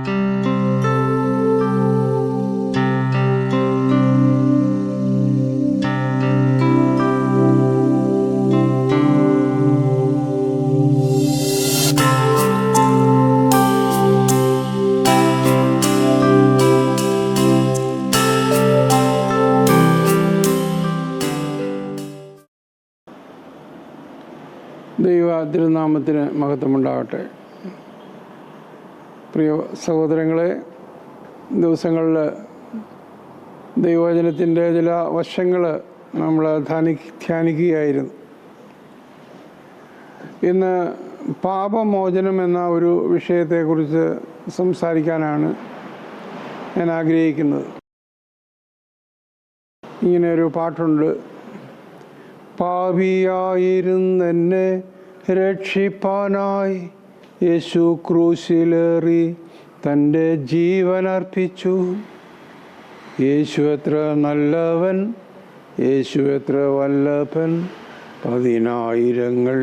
ദൈവ തിരുനാമത്തിന് മഹത്വമുണ്ടാകട്ടെ. പ്രിയ സഹോദരങ്ങളെ, ദിവസങ്ങളിൽ ദൈവവചനത്തിൻ്റെ ചില വശങ്ങൾ നമ്മൾ ധ്യാനിക്കുകയായിരുന്നു. ഇന്ന് പാപമോചനം എന്ന ഒരു വിഷയത്തെക്കുറിച്ച് സംസാരിക്കാനാണ് ഞാൻ ആഗ്രഹിക്കുന്നത്. ഇങ്ങനെ ഒരു പാട്ടുണ്ട്: പാപിയായിരുന്നെന്നെ രക്ഷിപ്പാനായി യേശു ക്രൂശിലേറി തൻ്റെ ജീവനർപ്പിച്ചു. യേശു എത്ര നല്ലവൻ, യേശു എത്ര വല്ലഭൻ, പതിനായിരങ്ങൾ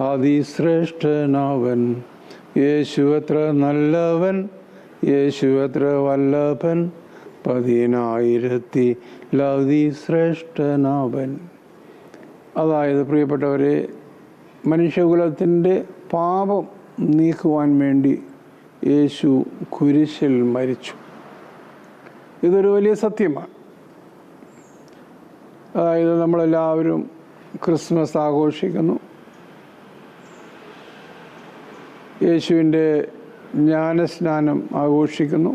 അതിശ്രേഷ്ഠനവൻ. യേശു എത്ര നല്ലവൻ, യേശു എത്ര വല്ലഭൻ, പതിനായിരത്തിലതിശ്രേഷ്ഠനവൻ. അതായത് പ്രിയപ്പെട്ടവരെ, മനുഷ്യകുലത്തിൻ്റെ പാപം നീക്കുവാൻ വേണ്ടി യേശു കുരിശിൽ മരിച്ചു. ഇതൊരു വലിയ സത്യമാണ്. അതായത് നമ്മളെല്ലാവരും ക്രിസ്മസ് ആഘോഷിക്കുന്നു. യേശുവിൻ്റെ ജ്ഞാനസ്നാനം ആഘോഷിക്കുന്നു.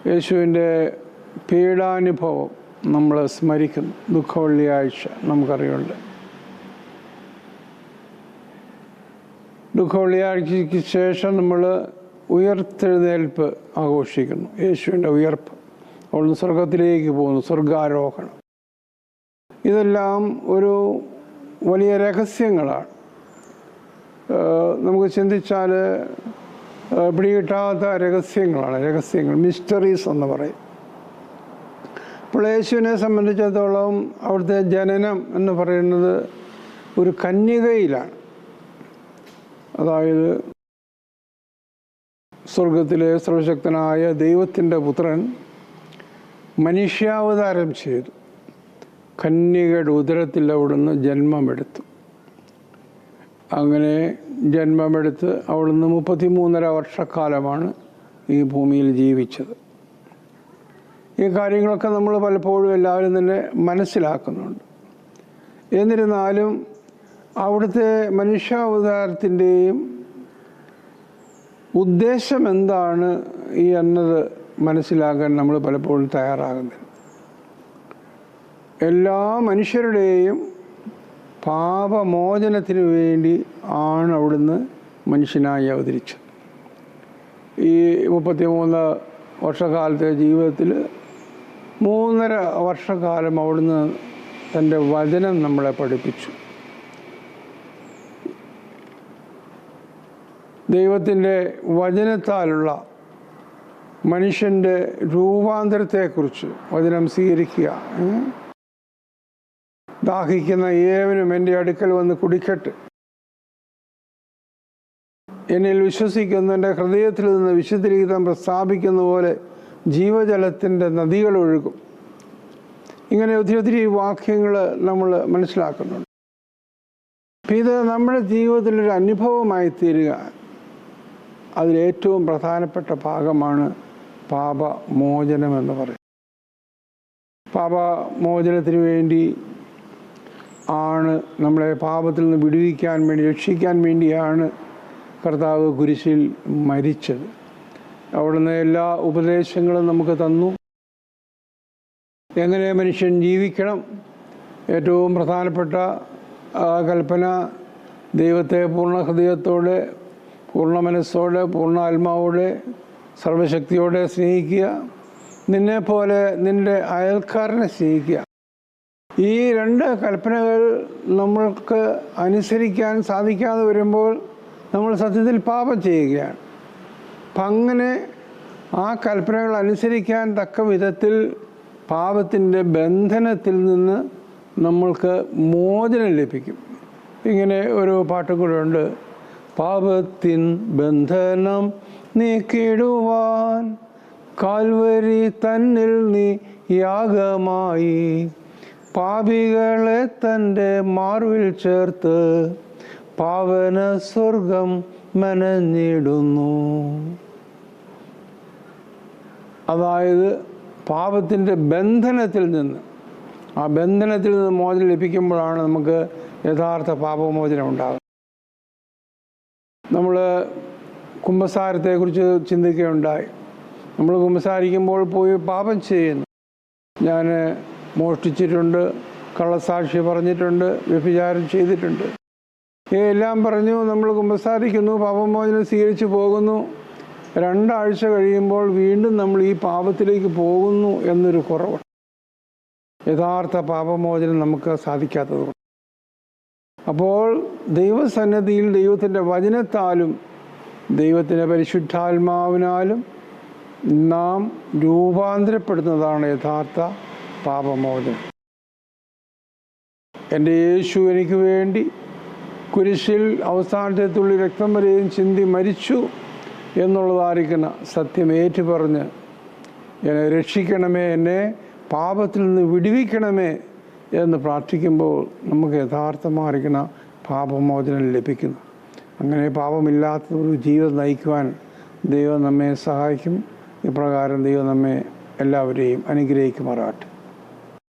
യേശുവിൻ്റെ പീഡാനുഭവം നമ്മൾ സ്മരിക്കുന്നു. ദുഃഖവെള്ളിയാഴ്ച നമുക്കറിയുന്നുണ്ട്. ദുഃഖവെള്ളിയാഴ്ചയ്ക്ക് ശേഷം നമ്മൾ ഉയർത്തെഴുന്നേൽപ്പ് ആഘോഷിക്കുന്നു. യേശുവിൻ്റെ ഉയർപ്പ്, അവിടുന്ന് സ്വർഗത്തിലേക്ക് പോകുന്നു, സ്വർഗാരോഹണം. ഇതെല്ലാം ഒരു വലിയ രഹസ്യങ്ങളാണ്. നമുക്ക് ചിന്തിച്ചാൽ പിടികിട്ടാത്ത രഹസ്യങ്ങളാണ്. മിസ്റ്ററീസ് എന്ന് പറയും. അപ്പോൾ യേശുവിനെ സംബന്ധിച്ചിടത്തോളം അവിടുത്തെ ജനനം എന്ന് പറയുന്നത് ഒരു കന്യകയിലാണ്. അതായത് സ്വർഗത്തിലെ സർവശക്തനായ ദൈവത്തിൻ്റെ പുത്രൻ മനുഷ്യാവതാരം ചെയ്തു. കന്യകയുടെ ഉദരത്തിൽ അവിടുന്ന് ജന്മമെടുത്തു. അങ്ങനെ ജന്മമെടുത്ത് അവിടുന്ന് 33.5 വർഷക്കാലമാണ് ഈ ഭൂമിയിൽ ജീവിച്ചത്. ഈ കാര്യങ്ങളൊക്കെ നമ്മൾ പലപ്പോഴും എല്ലാവരും തന്നെ മനസ്സിലാക്കുന്നുണ്ട്. എന്നിരുന്നാലും അവിടുത്തെ മനുഷ്യാവതാരത്തിൻ്റെയും ഉദ്ദേശം എന്താണ് എന്നത് മനസ്സിലാക്കാൻ നമ്മൾ പലപ്പോഴും തയ്യാറാകുന്നില്ല. എല്ലാ മനുഷ്യരുടെയും പാപമോചനത്തിന് വേണ്ടി ആണ് അവിടുന്ന് മനുഷ്യനായി അവതരിച്ചത്. ഈ 33 വർഷക്കാലത്തെ ജീവിതത്തിൽ 3.5 വർഷക്കാലം അവിടുന്ന് തൻ്റെ വചനം നമ്മളെ പഠിപ്പിച്ചു. ദൈവത്തിൻ്റെ വചനത്താലുള്ള മനുഷ്യൻ്റെ രൂപാന്തരത്തെക്കുറിച്ച് വചനം സ്വീകരിക്കുക. ദാഹിക്കുന്ന ഏവനും എൻ്റെ അടുക്കൽ വന്ന് കുടിക്കട്ടെ, എന്നിൽ വിശ്വസിക്കുന്നതിൻ്റെ ഹൃദയത്തിൽ നിന്ന് വിശുദ്ധലിഖിതം പ്രസ്താവിക്കുന്ന പോലെ ജീവജലത്തിൻ്റെ നദികൾ ഒഴുകും. ഇങ്ങനെ ഒത്തിരി വാക്യങ്ങൾ നമ്മൾ മനസ്സിലാക്കുന്നുണ്ട്. അപ്പം ഇത് നമ്മുടെ ജീവിതത്തിലൊരു അനുഭവമായി തീരുക, അതിലേറ്റവും പ്രധാനപ്പെട്ട ഭാഗമാണ് പാപമോചനം എന്ന് പറയും. പാപമോചനത്തിന് വേണ്ടി ആണ് നമ്മളെ പാപത്തിൽ നിന്ന് വിടുവിക്കാൻ വേണ്ടി, രക്ഷിക്കാൻ വേണ്ടിയാണ് കർത്താവ് കുരിശിൽ മരിച്ചത്. അവിടുന്ന് എല്ലാ ഉപദേശങ്ങളും നമുക്ക് തന്നു. എങ്ങനെ മനുഷ്യൻ ജീവിക്കണം, ഏറ്റവും പ്രധാനപ്പെട്ട കൽപ്പന ദൈവത്തെ പൂർണ്ണ ഹൃദയത്തോടെ, പൂർണ്ണ മനസ്സോടെ, പൂർണ്ണ ആത്മാവോടെ, സർവശക്തിയോടെ സ്നേഹിക്കുക. നിന്നെപ്പോലെ നിൻ്റെ അയൽക്കാരനെ സ്നേഹിക്കുക. ഈ 2 കൽപ്പനകൾ നമ്മൾക്ക് അനുസരിക്കാൻ സാധിക്കാതെ വരുമ്പോൾ നമ്മൾ സത്യത്തിൽ പാപം ചെയ്യുകയാണ്. അപ്പം അങ്ങനെ ആ കൽപ്പനകൾ അനുസരിക്കാൻ തക്ക വിധത്തിൽ പാപത്തിൻ്റെ ബന്ധനത്തിൽ നിന്ന് നമ്മൾക്ക് മോചനം ലഭിക്കും. ഇങ്ങനെ ഒരു പാട്ടും കൂടെ ഉണ്ട്: പാപത്തിൻ ബന്ധനം നീക്കിടുവാൻ കാൽവരി തന്നിൽ നീ യാഗമായി പാപികളെ തൻ്റെ മാർവിൽ ചേർത്ത് പാവന സ്വർഗം മെനഞ്ഞിടുന്നു. അതായത് പാപത്തിൻ്റെ ബന്ധനത്തിൽ നിന്ന്, ആ ബന്ധനത്തിൽ നിന്ന് മോചനം ലഭിക്കുമ്പോഴാണ് നമുക്ക് യഥാർത്ഥ പാപമോചനം ഉണ്ടാകുന്നത്. നമ്മൾ കുമ്പസാരത്തെക്കുറിച്ച് ചിന്തിക്കുകയുണ്ടായി. നമ്മൾ കുമ്പസാരിക്കുമ്പോൾ പോയി പാപം ചെയ്യുന്നു. ഞാൻ മോഷ്ടിച്ചിട്ടുണ്ട്, കള്ളസാക്ഷി പറഞ്ഞിട്ടുണ്ട്, വ്യഭിചാരം ചെയ്തിട്ടുണ്ട്, എല്ലാം പറഞ്ഞു നമ്മൾ കുമ്പസാരിക്കുന്നു, പാപമോചനം സ്വീകരിച്ച് പോകുന്നു. 2 ആഴ്ച കഴിയുമ്പോൾ വീണ്ടും നമ്മൾ ഈ പാപത്തിലേക്ക് പോകുന്നു എന്നൊരു കുറവ്. യഥാർത്ഥ പാപമോചനം നമുക്ക് സാധിക്കാത്തതുകൊണ്ട്. അപ്പോൾ ദൈവസന്നിധിയിൽ ദൈവത്തിൻ്റെ വചനത്താലും ദൈവത്തിൻ്റെ പരിശുദ്ധാത്മാവിനാലും നാം രൂപാന്തരപ്പെടുന്നതാണ് യഥാർത്ഥ പാപമോചനം. എൻ്റെ യേശു എനിക്ക് വേണ്ടി കുരിശിൽ അവസാനത്തെ തുള്ളി രക്തം വരെയും ചിന്തി മരിച്ചു എന്നുള്ളതായിരിക്കുന്ന സത്യം ഏറ്റുപറഞ്ഞ് എന്നെ രക്ഷിക്കണമേ, എന്നെ പാപത്തിൽ നിന്ന് വിടുവിക്കണമേ എന്ന് പ്രാർത്ഥിക്കുമ്പോൾ നമുക്ക് യഥാർത്ഥമായിരിക്കുന്ന പാപമോചനം ലഭിക്കുന്നു. അങ്ങനെ പാപമില്ലാത്ത ഒരു ജീവിതം നയിക്കുവാൻ ദൈവം നമ്മെ സഹായിക്കും. ഇപ്രകാരം ദൈവം നമ്മെ എല്ലാവരെയും അനുഗ്രഹിക്കുമാറാട്ടെ.